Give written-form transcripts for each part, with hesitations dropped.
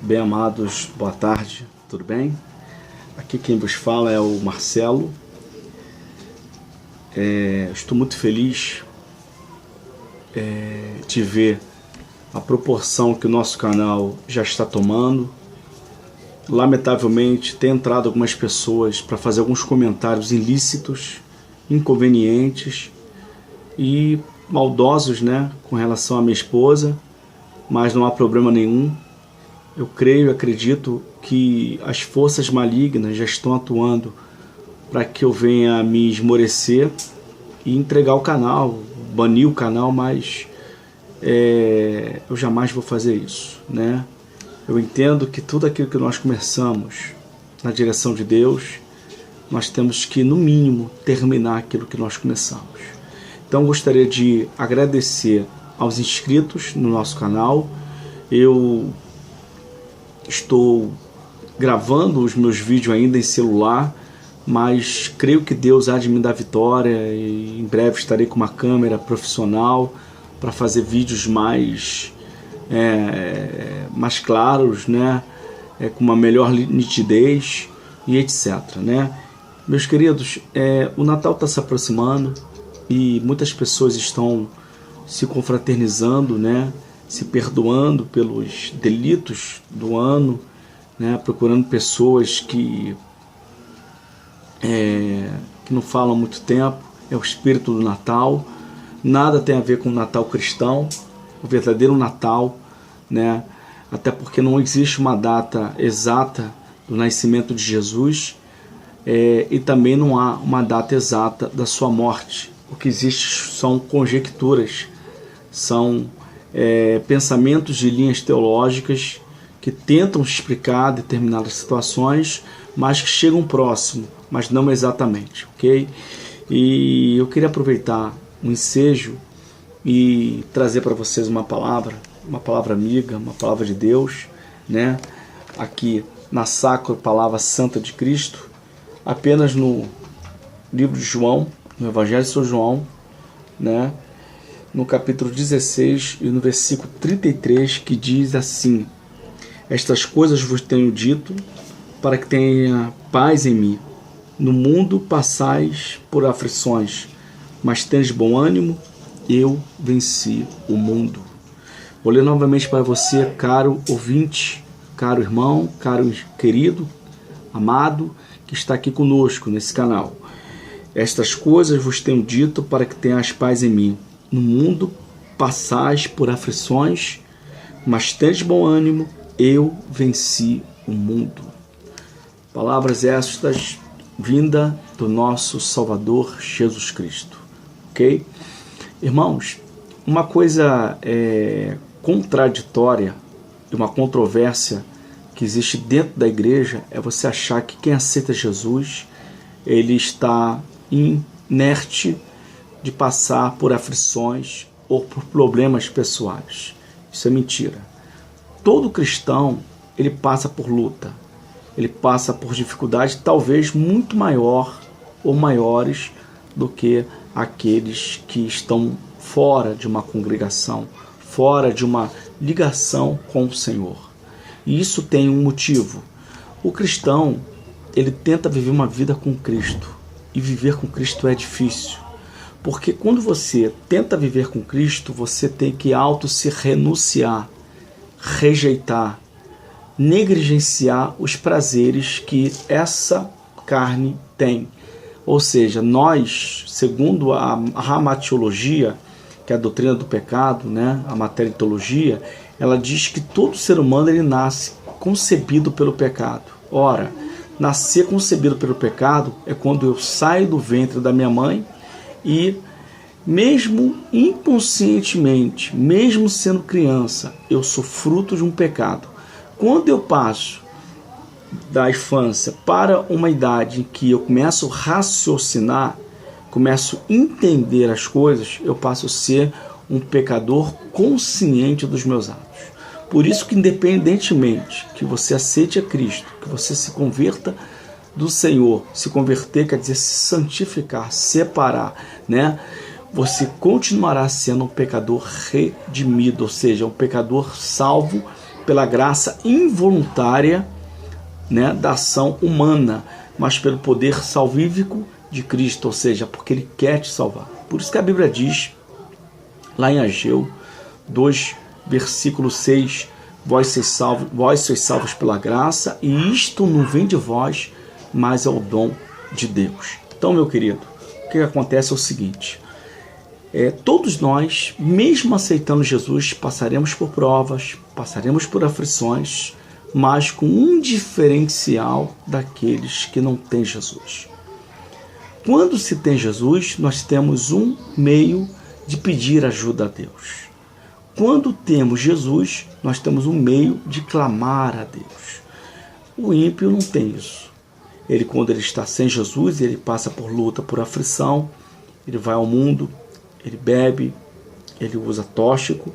Bem amados, boa tarde, tudo bem? Aqui quem vos fala é o Marcelo. Estou muito feliz de ver a proporção que o nosso canal já está tomando. Lamentavelmente tem entrado algumas pessoas para fazer alguns comentários ilícitos, inconvenientes e maldosos, né, com relação à minha esposa, mas não há problema nenhum. Eu creio e acredito que as forças malignas já estão atuando para que eu venha me esmorecer e entregar o canal, banir o canal, mas eu jamais vou fazer isso, né? Eu entendo que tudo aquilo que nós começamos na direção de Deus, nós temos que, no mínimo, terminar aquilo que nós começamos. Então, gostaria de agradecer aos inscritos no nosso canal. Eu estou gravando os meus vídeos ainda em celular, mas creio que Deus há de me dar vitória e em breve estarei com uma câmera profissional para fazer vídeos mais claros, né? Com uma melhor nitidez e etc, né? Meus queridos, o Natal está se aproximando e muitas pessoas estão se confraternizando, né? Se perdoando pelos delitos do ano, né? Procurando pessoas que não falam há muito tempo. É o espírito do Natal. Nada tem a ver com o Natal cristão, o verdadeiro Natal, né? Até porque não existe uma data exata do nascimento de Jesus, e também não há uma data exata da sua morte. O que existe são conjecturas, são pensamentos de linhas teológicas que tentam explicar determinadas situações, mas que chegam próximo, mas não exatamente, ok? E eu queria aproveitar um ensejo e trazer para vocês uma palavra amiga, uma palavra de Deus, né? Aqui na Sacra Palavra Santa de Cristo, apenas no livro de João, no Evangelho de São João, né? No capítulo 16 e no versículo 33, que diz assim: estas coisas vos tenho dito para que tenha paz em mim. No mundo passais por aflições, mas tendes bom ânimo, eu venci o mundo. Vou ler novamente para você, caro ouvinte, caro irmão, caro querido, amado, que está aqui conosco nesse canal. Estas coisas vos tenho dito para que tenhas paz em mim. No mundo passais por aflições, mas tendes bom ânimo, eu venci o mundo. Palavras estas vinda do nosso Salvador Jesus Cristo, ok? Irmãos, uma coisa contraditória e uma controvérsia que existe dentro da igreja é você achar que quem aceita Jesus, ele está inerte de passar por aflições ou por problemas pessoais. Isso é mentira. Todo cristão, ele passa por luta, ele passa por dificuldades talvez muito maior ou maiores do que aqueles que estão fora de uma congregação, fora de uma ligação com o Senhor. E isso tem um motivo. O cristão, ele tenta viver uma vida com Cristo, e viver com Cristo é difícil. Porque quando você tenta viver com Cristo, você tem que se renunciar, rejeitar, negligenciar os prazeres que essa carne tem. Ou seja, nós, segundo a ramatiologia, que é a doutrina do pecado, né, a materitologia, ela diz que todo ser humano ele nasce concebido pelo pecado. Ora, nascer concebido pelo pecado é quando eu saio do ventre da minha mãe e, mesmo inconscientemente, mesmo sendo criança, eu sou fruto de um pecado. Quando eu passo da infância para uma idade em que eu começo a raciocinar, começo a entender as coisas, eu passo a ser um pecador consciente dos meus atos. Por isso que, independentemente que você aceite a Cristo, que você se converta do Senhor, se converter quer dizer se santificar, separar, né? Você continuará sendo um pecador redimido, ou seja, um pecador salvo pela graça involuntária, né, da ação humana, mas pelo poder salvífico de Cristo, ou seja, porque Ele quer te salvar. Por isso que a Bíblia diz, lá em Ageu 2, versículo 6, vós sois salvos pela graça, e isto não vem de vós, mas é o dom de Deus. Então, meu querido, o que acontece é o seguinte, todos nós, mesmo aceitando Jesus, passaremos por provas, passaremos por aflições, mas com um diferencial daqueles que não têm Jesus. Quando se tem Jesus, nós temos um meio de pedir ajuda a Deus. Quando temos Jesus, nós temos um meio de clamar a Deus. O ímpio não tem isso. Quando ele está sem Jesus, ele passa por luta, por aflição, ele vai ao mundo, ele bebe, ele usa tóxico,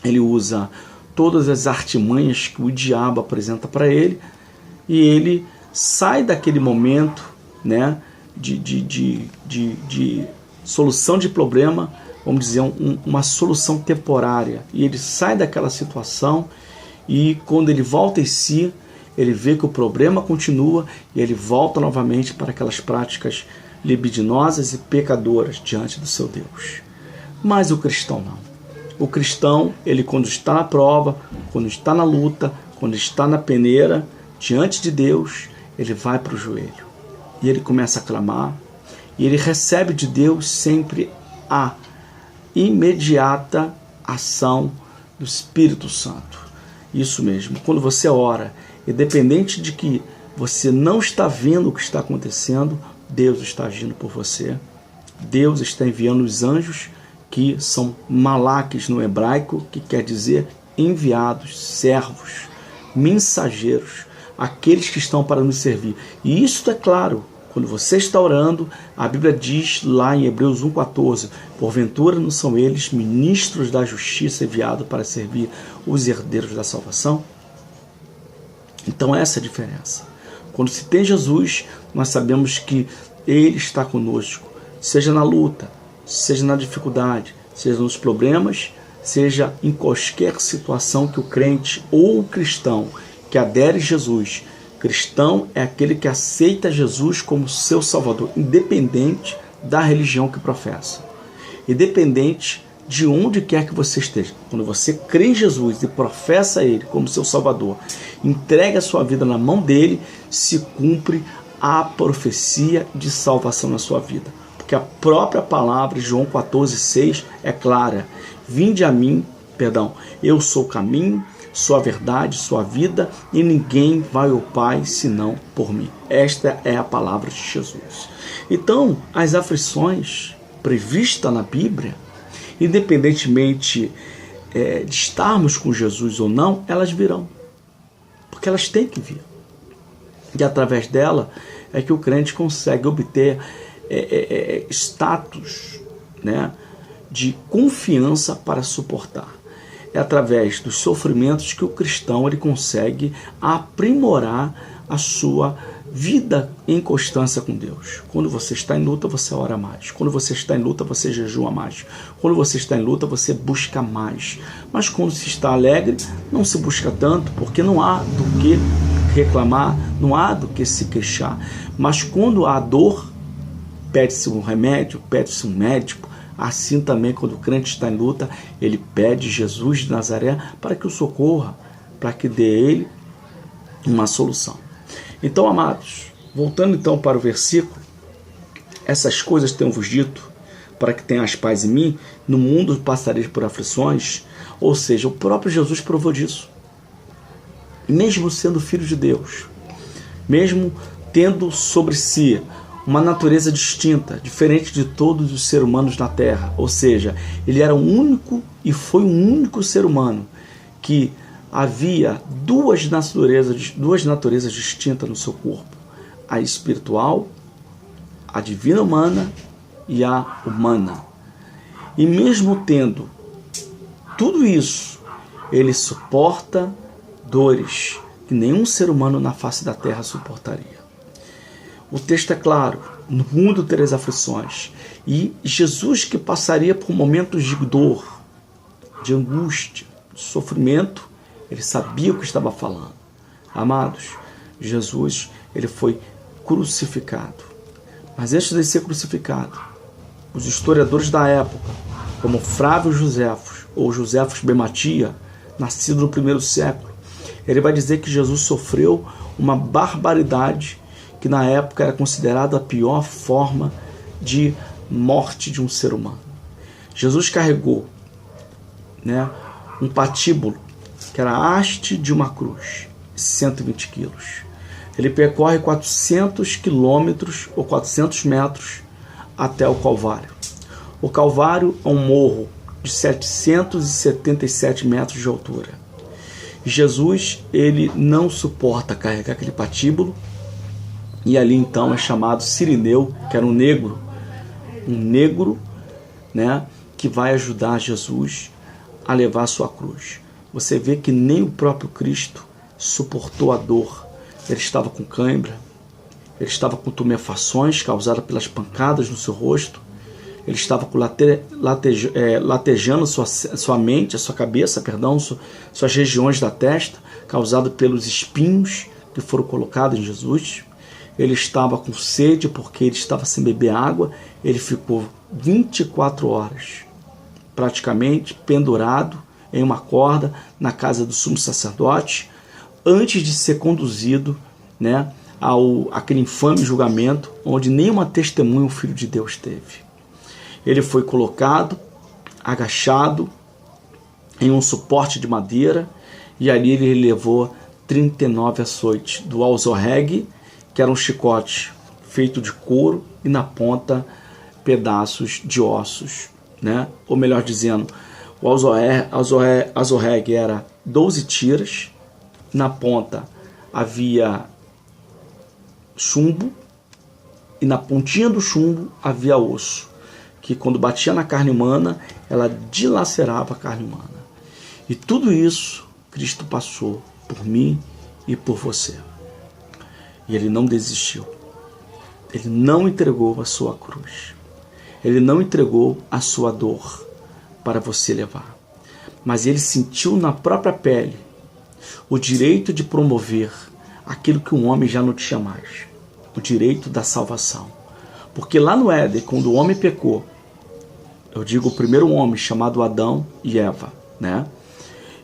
ele usa todas as artimanhas que o diabo apresenta para ele, e ele sai daquele momento, né, de solução de problema, vamos dizer, uma solução temporária, e ele sai daquela situação, e quando ele volta em si, ele vê que o problema continua, e ele volta novamente para aquelas práticas libidinosas e pecadoras diante do seu Deus. Mas o cristão não. O cristão, ele quando está na prova, quando está na luta, quando está na peneira, diante de Deus, ele vai para o joelho. E ele começa a clamar, e ele recebe de Deus sempre a imediata ação do Espírito Santo. Isso mesmo, quando você ora, independente de que você não está vendo o que está acontecendo, Deus está agindo por você. Deus está enviando os anjos, que são malaques no hebraico, que quer dizer enviados, servos, mensageiros, aqueles que estão para nos servir. E isso é claro, quando você está orando, a Bíblia diz lá em Hebreus 1,14, porventura não são eles ministros da justiça enviados para servir os herdeiros da salvação? Então essa é a diferença. Quando se tem Jesus, nós sabemos que Ele está conosco, seja na luta, seja na dificuldade, seja nos problemas, seja em qualquer situação que o crente ou o cristão que adere a Jesus. Cristão é aquele que aceita Jesus como seu Salvador, independente da religião que professa, independente de onde quer que você esteja. Quando você crê em Jesus e professa Ele como seu Salvador, entrega a sua vida na mão dele, se cumpre a profecia de salvação na sua vida. Porque a própria palavra, João 14,6, é clara. Vinde a mim, eu sou o caminho, sou a verdade, sou a vida, e ninguém vai ao Pai senão por mim. Esta é a palavra de Jesus. Então, as aflições previstas na Bíblia, independentemente de estarmos com Jesus ou não, elas virão. Porque elas têm que vir. E através dela é que o crente consegue obter status, né, de confiança para suportar. É através dos sofrimentos que o cristão ele consegue aprimorar a sua vida em constância com Deus. Quando você está em luta, você ora mais. Quando você está em luta, você jejua mais. Quando você está em luta, você busca mais. Mas quando se está alegre, não se busca tanto, porque não há do que reclamar, não há do que se queixar. Mas quando há dor, pede-se um remédio, pede-se um médico. Assim também, quando o crente está em luta, ele pede Jesus de Nazaré para que o socorra, para que dê a ele uma solução. Então, amados, voltando então para o versículo, essas coisas tenho-vos dito, para que tenhas paz em mim, no mundo passareis por aflições. Ou seja, o próprio Jesus provou disso. Mesmo sendo filho de Deus, mesmo tendo sobre si uma natureza distinta, diferente de todos os seres humanos na Terra. Ou seja, ele era o único e foi o único ser humano que havia duas naturezas distintas no seu corpo. A espiritual, a divina humana e a humana. E mesmo tendo tudo isso, ele suporta dores que nenhum ser humano na face da Terra suportaria. O texto é claro, no mundo tereis aflições. E Jesus que passaria por momentos de dor, de angústia, de sofrimento, Ele sabia o que estava falando. Amados, Jesus, ele foi crucificado. Mas antes de ser crucificado, os historiadores da época, como Flávio Joséfos ou Joséfos Bematia, nascido no primeiro século, ele vai dizer que Jesus sofreu uma barbaridade que na época era considerada a pior forma de morte de um ser humano. Jesus carregou, um patíbulo, que era a haste de uma cruz, 120 quilos. Ele percorre 400 quilômetros ou 400 metros até o Calvário. O Calvário é um morro de 777 metros de altura. Jesus, ele não suporta carregar aquele patíbulo, e ali então é chamado Cirineu, que era um negro, que vai ajudar Jesus a levar a sua cruz. Você vê que nem o próprio Cristo suportou a dor. Ele estava com cãibra, ele estava com tumefações causadas pelas pancadas no seu rosto, ele estava com latejando sua mente, a sua cabeça, suas regiões da testa, causadas pelos espinhos que foram colocados em Jesus. Ele estava com sede porque ele estava sem beber água. Ele ficou 24 horas praticamente pendurado em uma corda na casa do sumo sacerdote, antes de ser conduzido àquele infame julgamento, onde nenhuma testemunha o Filho de Deus teve. Ele foi colocado, agachado, em um suporte de madeira, e ali ele levou 39 açoites do alzorregue, que era um chicote feito de couro, e na ponta pedaços de ossos, ou melhor dizendo, o alzorregue era 12 tiras, na ponta havia chumbo, e na pontinha do chumbo havia osso, que quando batia na carne humana, ela dilacerava a carne humana. E tudo isso Cristo passou por mim e por você. E ele não desistiu. Ele não entregou a sua cruz. Ele não entregou a sua dor para você levar. Mas ele sentiu na própria pele o direito de promover aquilo que um homem já não tinha mais. O direito da salvação. Porque lá no Éden, quando o homem pecou, eu digo o primeiro homem chamado Adão e Eva,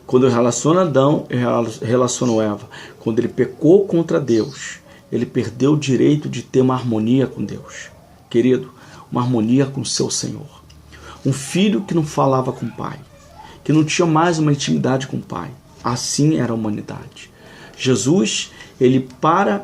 Quando eu relaciono Adão, eu relaciono Eva. Quando ele pecou contra Deus, ele perdeu o direito de ter uma harmonia com Deus. Querido, uma harmonia com o seu Senhor. Um filho que não falava com o pai, que não tinha mais uma intimidade com o pai. Assim era a humanidade. Jesus, ele para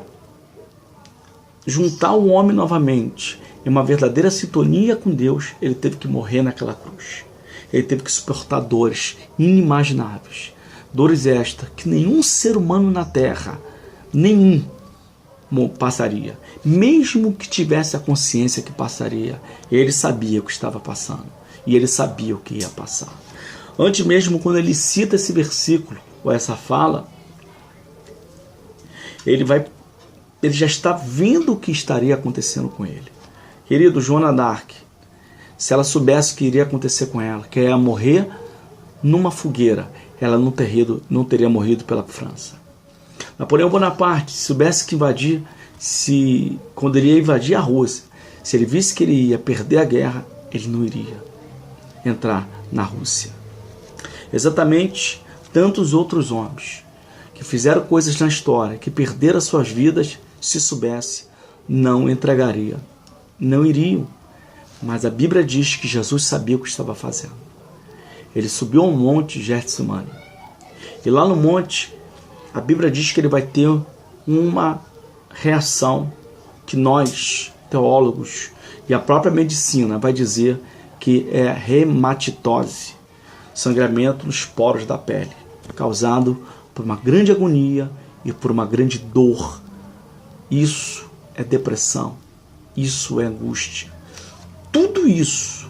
juntar o homem novamente em uma verdadeira sintonia com Deus, ele teve que morrer naquela cruz. Ele teve que suportar dores inimagináveis. Dores estas que nenhum ser humano na terra, nenhum, passaria. Mesmo que tivesse a consciência que passaria, ele sabia o que estava passando. E ele sabia o que ia passar. Antes mesmo, quando ele cita esse versículo, ou essa fala, ele já está vendo o que estaria acontecendo com ele. Querido, Joana d'Arc, se ela soubesse o que iria acontecer com ela, que ia morrer numa fogueira, ela não teria morrido pela França. Napoleão Bonaparte, se soubesse que quando ele ia invadir a Rússia, se ele visse que ele ia perder a guerra, ele não iria entrar na Rússia. Exatamente tantos outros homens que fizeram coisas na história, que perderam as suas vidas, se soubesse, não entregaria. Não iriam. Mas a Bíblia diz que Jesus sabia o que estava fazendo. Ele subiu ao monte Getsemane. E lá no monte, a Bíblia diz que ele vai ter uma reação que nós, teólogos, e a própria medicina vai dizer que é hematitose, sangramento nos poros da pele, causado por uma grande agonia e por uma grande dor. Isso é depressão, isso é angústia. Tudo isso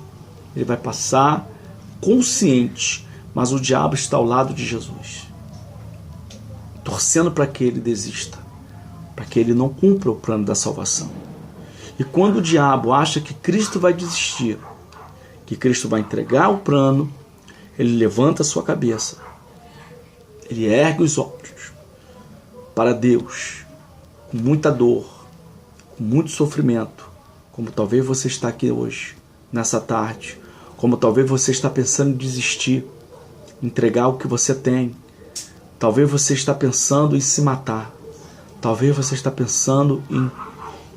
ele vai passar consciente, mas o diabo está ao lado de Jesus, torcendo para que ele desista, para que ele não cumpra o plano da salvação. E quando o diabo acha que Cristo vai desistir, que Cristo vai entregar o plano, ele levanta a sua cabeça ele ergue os olhos para Deus, com muita dor, com muito sofrimento, como talvez você está aqui hoje, nessa tarde, como talvez você está pensando em desistir, entregar o que você tem, talvez você está pensando em se matar, talvez você está pensando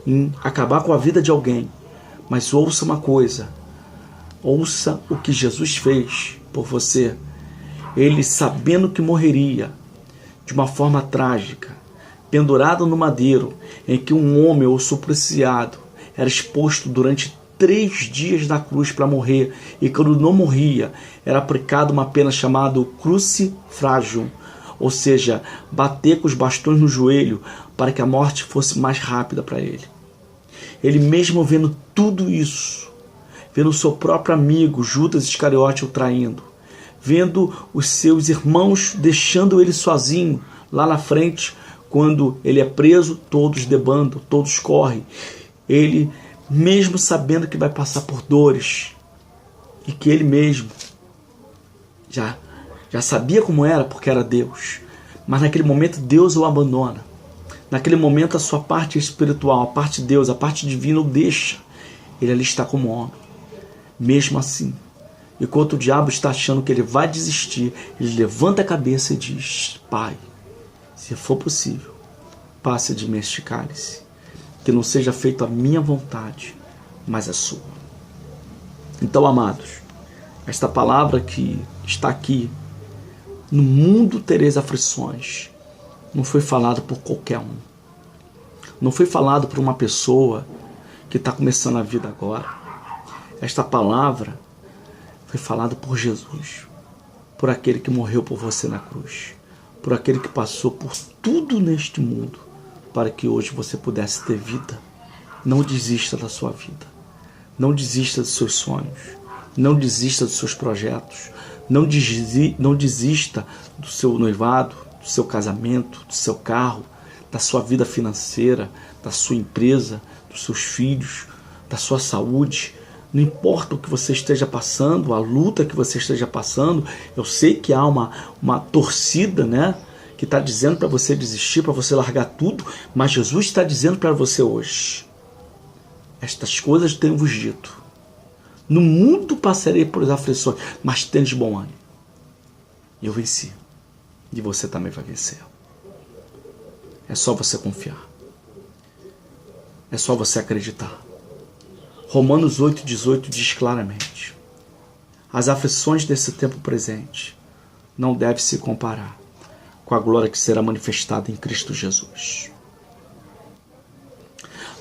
em acabar com a vida de alguém, mas ouça uma coisa, ouça o que Jesus fez por você. Ele, sabendo que morreria de uma forma trágica, pendurado no madeiro, em que um homem ou supliciado era exposto durante 3 dias na cruz para morrer, e quando não morria, era aplicada uma pena chamada crucifrágio, ou seja, bater com os bastões no joelho para que a morte fosse mais rápida para ele. Ele mesmo vendo tudo isso, vendo o seu próprio amigo Judas Iscariote o traindo, vendo os seus irmãos deixando ele sozinho lá na frente, quando ele é preso, todos debandam, todos correm. Ele, mesmo sabendo que vai passar por dores, e que ele mesmo já sabia como era, porque era Deus, mas naquele momento Deus o abandona. Naquele momento a sua parte espiritual, a parte de Deus, a parte divina o deixa. Ele ali está como homem. Mesmo assim, enquanto o diabo está achando que ele vai desistir, ele levanta a cabeça e diz: Pai, se for possível, passe de mim este cálice, que não seja feito a minha vontade, mas a sua. Então, amados, esta palavra que está aqui, no mundo tereis aflições, não foi falado por qualquer um. Não foi falado por uma pessoa que está começando a vida agora. Esta palavra foi falada por Jesus, por aquele que morreu por você na cruz, por aquele que passou por tudo neste mundo, para que hoje você pudesse ter vida. Não desista da sua vida. Não desista dos seus sonhos. Não desista dos seus projetos. Não desista do seu noivado, do seu casamento, do seu carro, da sua vida financeira, da sua empresa, dos seus filhos, da sua saúde. Não importa o que você esteja passando, a luta que você esteja passando. Eu sei que há uma torcida, né, que está dizendo para você desistir, para você largar tudo, mas Jesus está dizendo para você hoje: estas coisas tenho-vos dito. No mundo passarei por aflições, mas tendes bom ânimo. Eu venci. E você também vai vencer. É só você confiar. É só você acreditar. Romanos 8,18 diz claramente: as aflições desse tempo presente não devem se comparar com a glória que será manifestada em Cristo Jesus.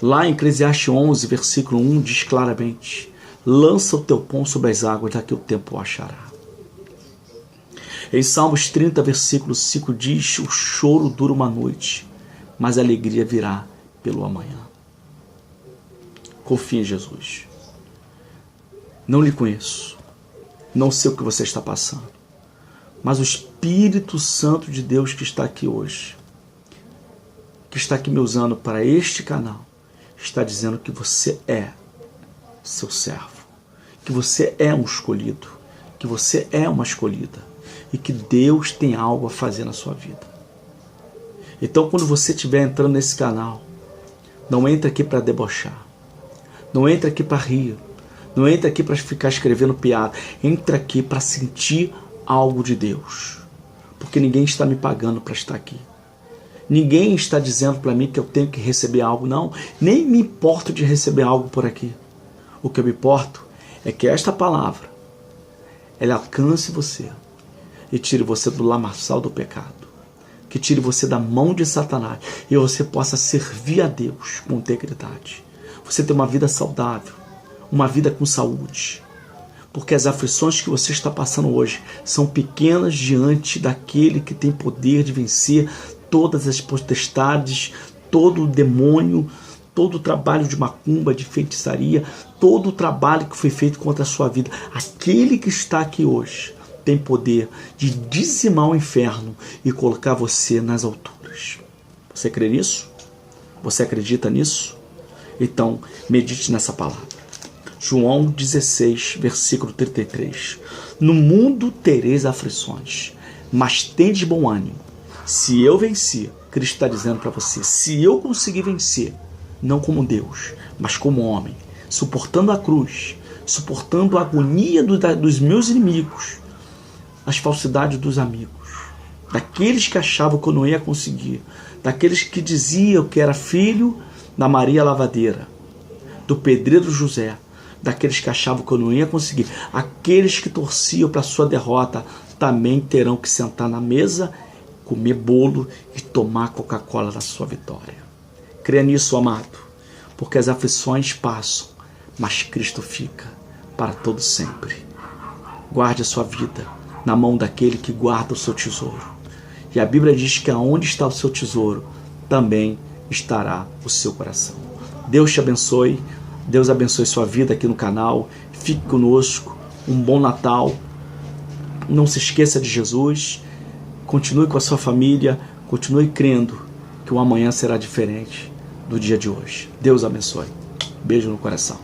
Lá em Eclesiastes 11, versículo 1, diz claramente: lança o teu pão sobre as águas, daqui o tempo o achará. Em Salmos 30, versículo 5 diz: o choro dura uma noite, mas a alegria virá pelo amanhã. Confie em Jesus. Não lhe conheço, não sei o que você está passando, mas o Espírito Santo de Deus que está aqui hoje, que está aqui me usando para este canal, está dizendo que você é seu servo, que você é um escolhido, que você é uma escolhida, e que Deus tem algo a fazer na sua vida. Então, quando você estiver entrando nesse canal, não entre aqui para debochar, não entre aqui para rir, não entre aqui para ficar escrevendo piada, entre aqui para sentir algo de Deus, porque ninguém está me pagando para estar aqui. Ninguém está dizendo para mim que eu tenho que receber algo, não. Nem me importo de receber algo por aqui. O que eu me importo é que esta palavra, ela alcance você e tire você do lamaçal do pecado, que tire você da mão de Satanás e você possa servir a Deus com integridade. Você ter uma vida saudável, uma vida com saúde, porque as aflições que você está passando hoje são pequenas diante daquele que tem poder de vencer todas as potestades, todo o demônio, todo o trabalho de macumba, de feitiçaria, todo o trabalho que foi feito contra a sua vida. Aquele que está aqui hoje tem poder de dizimar o inferno e colocar você nas alturas. Você crê nisso? Você acredita nisso? Então, medite nessa palavra. João 16, versículo 33. No mundo tereis aflições, mas tendes bom ânimo. Se eu venci, Cristo está dizendo para você, se eu conseguir vencer, não como Deus, mas como homem, suportando a cruz, suportando a agonia dos meus inimigos, as falsidades dos amigos, daqueles que achavam que eu não ia conseguir, daqueles que diziam que era filho da Maria Lavadeira, do pedreiro José, daqueles que achavam que eu não ia conseguir, aqueles que torciam para a sua derrota, também terão que sentar na mesa, comer bolo e tomar Coca-Cola da sua vitória. Creia nisso, amado, porque as aflições passam, mas Cristo fica para todo sempre. Guarde a sua vida na mão daquele que guarda o seu tesouro. E a Bíblia diz que aonde está o seu tesouro, também estará o seu coração. Deus te abençoe. Deus abençoe sua vida aqui no canal. Fique conosco. Um bom Natal. Não se esqueça de Jesus. Continue com a sua família. Continue crendo que o amanhã será diferente do dia de hoje. Deus abençoe. Beijo no coração.